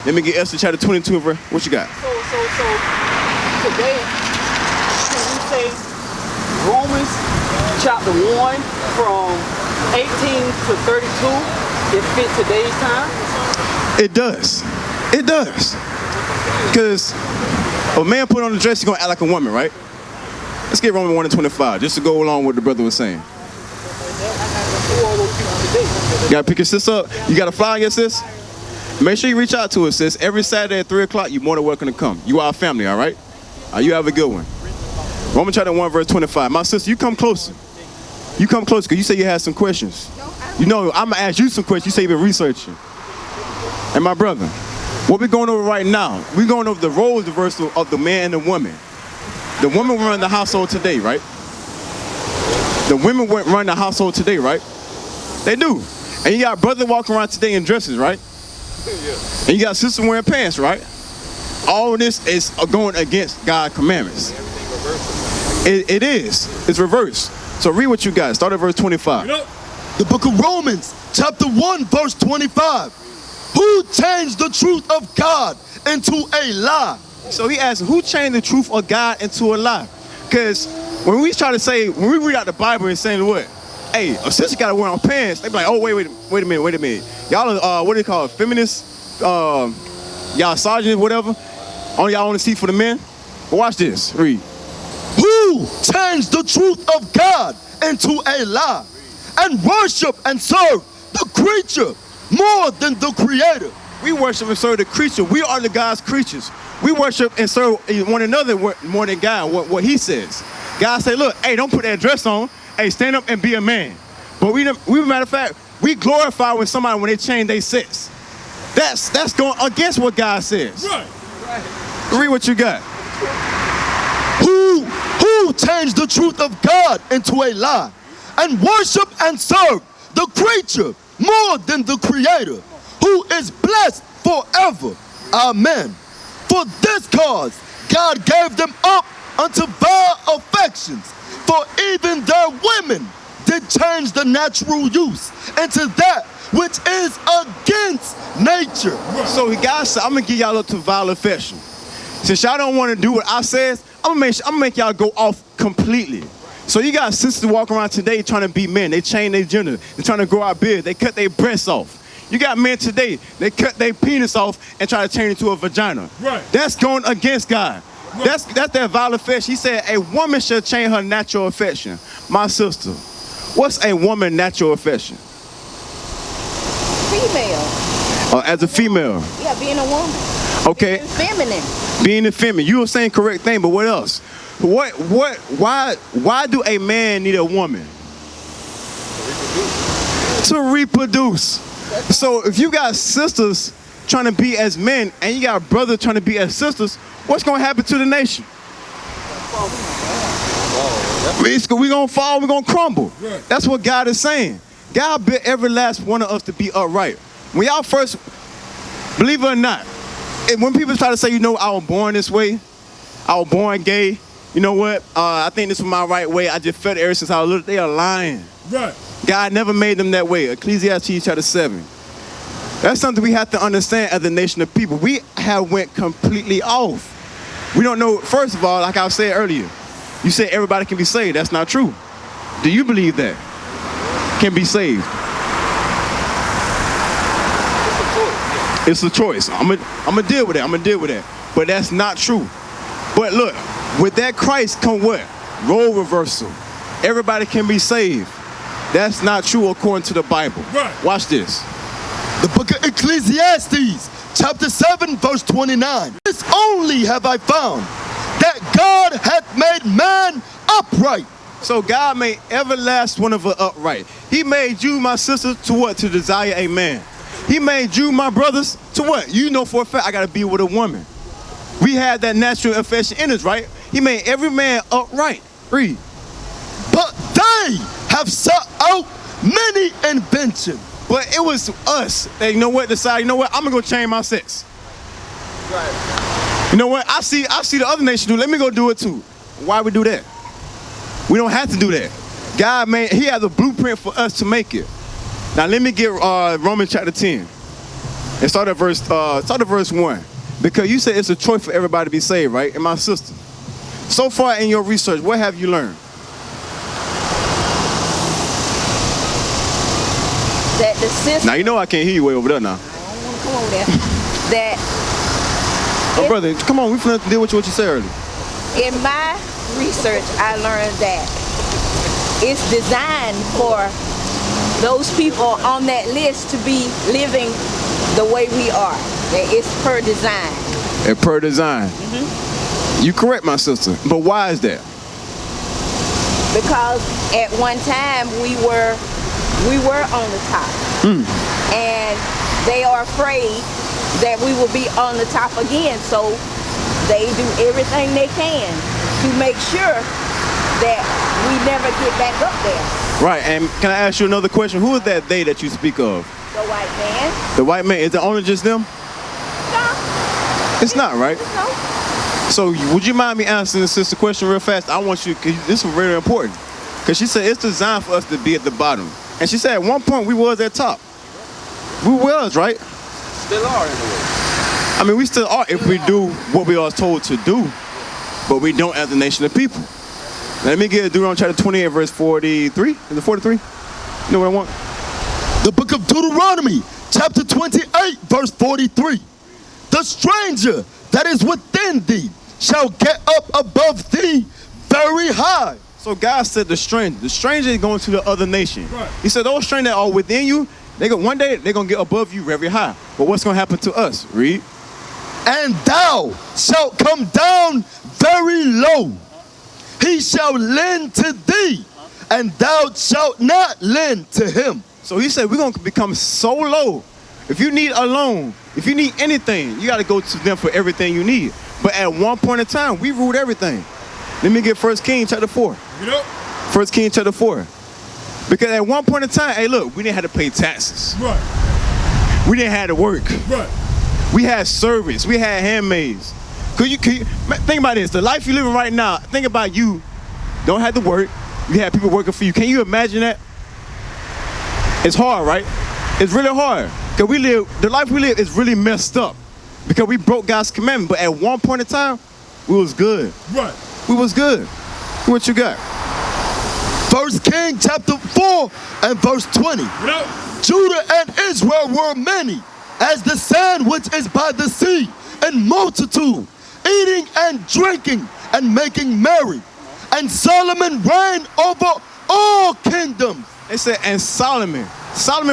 Let me get Esther chapter 22, bro. What you got? So today, can we say Romans chapter 1 from 18 to 32, it fit today's time? It does. It does. Because a man put on the dress, he's going to act like a woman, right? Let's get Romans 1 and 25, just to go along with what the brother was saying. You got to pick your sis up. You got to fly your sis? Make sure you reach out to us, sis. Every Saturday at 3 o'clock, you're more than welcome to come. You are our family, all right? You have a good one. Romans chapter 1, verse 25. My sister, you come closer. You come closer, because you say you had some questions. You know, I'm going to ask you some questions. You say you've been researching. And my brother, what we're going over right now, we're going over the roles reversal of the man and the woman. The women run the household today, right? The women run the household today, right? They do. And you got brothers walking around today in dresses, right? Yeah. And you got sisters wearing pants, right? All of this is going against God's commandments. It is. It's reversed. So read what you got. Start at verse 25. The book of Romans, chapter 1, verse 25. Who changed the truth of God into a lie? So he asked, who changed the truth of God into a lie? Because when we try to say, when we read out the Bible and saying what? Hey, a sister got to wear on pants. They be like, oh, wait a minute. Y'all are, what do you call it, feminists? Y'all sergeants, whatever. Only y'all on the seat for the men. But watch this. Read. Who changed the truth of God into a lie and worship and serve the creature more than the creator? We worship and serve the creature. We are the God's creatures. We worship and serve one another more than God, what he says. God say, look, hey, don't put that dress on. Hey, stand up and be a man. But we matter of fact, we glorify when they change their sex. That's going against what God says. Right. Read what you got. Who changed the truth of God into a lie and worship and serve the creature more than the creator, who is blessed forever. Amen. For this cause, God gave them up unto vile affections, for even their women did change the natural use into that which is against nature. So God said, I'm going to give y'all up to vile affection. Since y'all don't want to do what I says, I'm going to make y'all go off completely. So you got sisters walking around today trying to be men. They change their gender. They're trying to grow out beards. They cut their breasts off. You got men today, they cut their penis off and try to change it to a vagina. Right. That's going against God. Right. That's that vile affection. He said a woman should change her natural affection. My sister, what's a woman's natural affection? Female. As a female? Yeah, being a woman. Okay. Being feminine. Being a feminine. You were saying correct thing, but what else? Why do a man need a woman? To reproduce. So if you got sisters trying to be as men and you got brothers trying to be as sisters, what's going to happen to the nation? We're going to fall, we're going to crumble. That's what God is saying. God built every last one of us to be upright. When y'all first, believe it or not, and when people try to say, you know, I was born this way, I was born gay, you know what, I think this was my right way, I just felt it ever since I was little, they are lying. Right. God never made them that way. Ecclesiastes chapter 7. That's something we have to understand as a nation of people. We have went completely off. We don't know, first of all, like I said earlier, you said everybody can be saved. That's not true. Do you believe that? Can be saved? It's a choice. I'm gonna deal with that. But that's not true. But look, with that Christ come what? Role reversal. Everybody can be saved. That's not true according to the Bible. Right. Watch this. The book of Ecclesiastes, chapter 7, verse 29. This only have I found, that God hath made man upright. So God made every last one of us upright. He made you, my sister, to what? To desire a man. He made you, my brothers, to what? You know for a fact I got to be with a woman. We have that natural affection in us, right? He made every man upright. Read. But they have sought out many inventions. But it was us that, you know what, decided, you know what, I'm going to go change my sex. Right. You know what, I see the other nation do, let me go do it too. Why we do that? We don't have to do that. God, man, he has a blueprint for us to make it. Now let me get Romans chapter 10. And start at verse 1. Because you said it's a choice for everybody to be saved, right? And my sister. So far in your research, what have you learned? That the system. Now you know I can't hear you way over there now. I don't want to come over there. That Oh, brother, come on, we finna deal with what you said earlier. in my research, I learned that it's designed for those people on that list to be living the way we are. That it's per design. And per design. You correct, my sister. But why is that? Because at one time we were on the top. And they are afraid that we will be on the top again. So they do everything they can to make sure that we never get back up there. Right, and can I ask you another question? Who is that they that you speak of? The white man. The white man, is it only just them? No. It's not, right? No. So would you mind me answering the sister question real fast? I want you, cause this is very important. Because she said it's designed for us to be at the bottom. And she said at one point we was at top. We was, right? Still are in a way. I mean, we still are if we do what we are told to do, but we don't as a nation of people. Let me get Deuteronomy chapter 28, verse 43. Is it 43? You know what I want? The book of Deuteronomy, chapter 28, verse 43. The stranger that is within thee shall get up above thee very high. So God said the stranger is going to the other nation. Right. He said those strangers that are within you, one day they're going to get above you very high. But what's going to happen to us? Read. And thou shalt come down very low. He shall lend to thee, and thou shalt not lend to him. So he said we're going to become so low. If you need a loan, if you need anything, you got to go to them for everything you need. But at one point in time, we ruled everything. Let me get 1 Kings chapter 4. 1 Kings chapter 4. Because at one point in time, hey, look, we didn't have to pay taxes. Right. We didn't have to work. Right. We had servants. We had handmaids. Could you think about this? The life you're living right now, think about you. Don't have to work. You have people working for you. Can you imagine that? It's hard, right? It's really hard. Because the life we live is really messed up. Because we broke God's commandment. But at one point in time, we was good. Right. We was good. What you got? 1 Kings chapter 4 and verse 20. Judah and Israel were many, as the sand which is by the sea, in multitude, eating and drinking and making merry. And Solomon reigned over all kingdoms. They said, and Solomon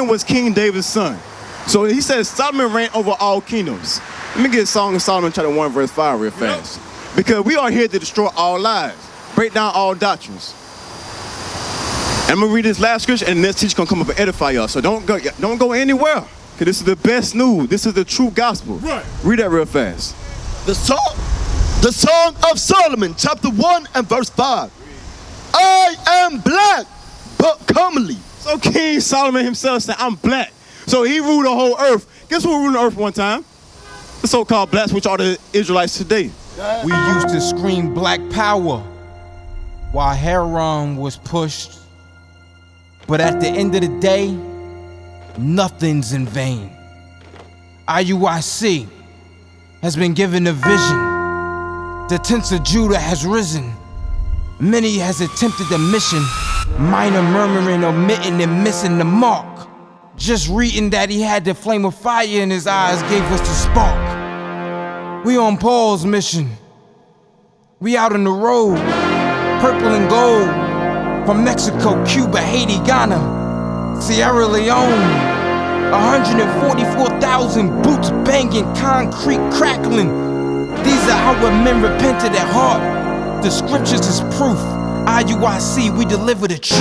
was King David's son. So he says Solomon reigned over all kingdoms. Let me get Song of Solomon chapter 1 verse 5 real fast. Because we are here to destroy all lies, break down all doctrines. And I'm gonna read this last scripture, and this teacher gonna come up and edify y'all. So don't go anywhere, because this is the best news. This is the true gospel. Right. Read that real fast. The Song of Solomon, chapter 1 and verse 5. I am black, but comely. So King Solomon himself said, I'm black. So he ruled the whole earth. Guess who ruled the earth one time? The so-called blacks, which are the Israelites today. We used to scream black power while Heron was pushed. But at the end of the day, nothing's in vain. IUIC has been given a vision. The tents of Judah has risen. Many has attempted the mission, minor murmuring, omitting, and missing the mark. Just reading that he had the flame of fire in his eyes gave us the spark. We on Paul's mission. We out on the road, purple and gold. From Mexico, Cuba, Haiti, Ghana, Sierra Leone. 144,000 boots banging, concrete crackling. These are how men repented at heart. The scriptures is proof. IUIC, we deliver the truth.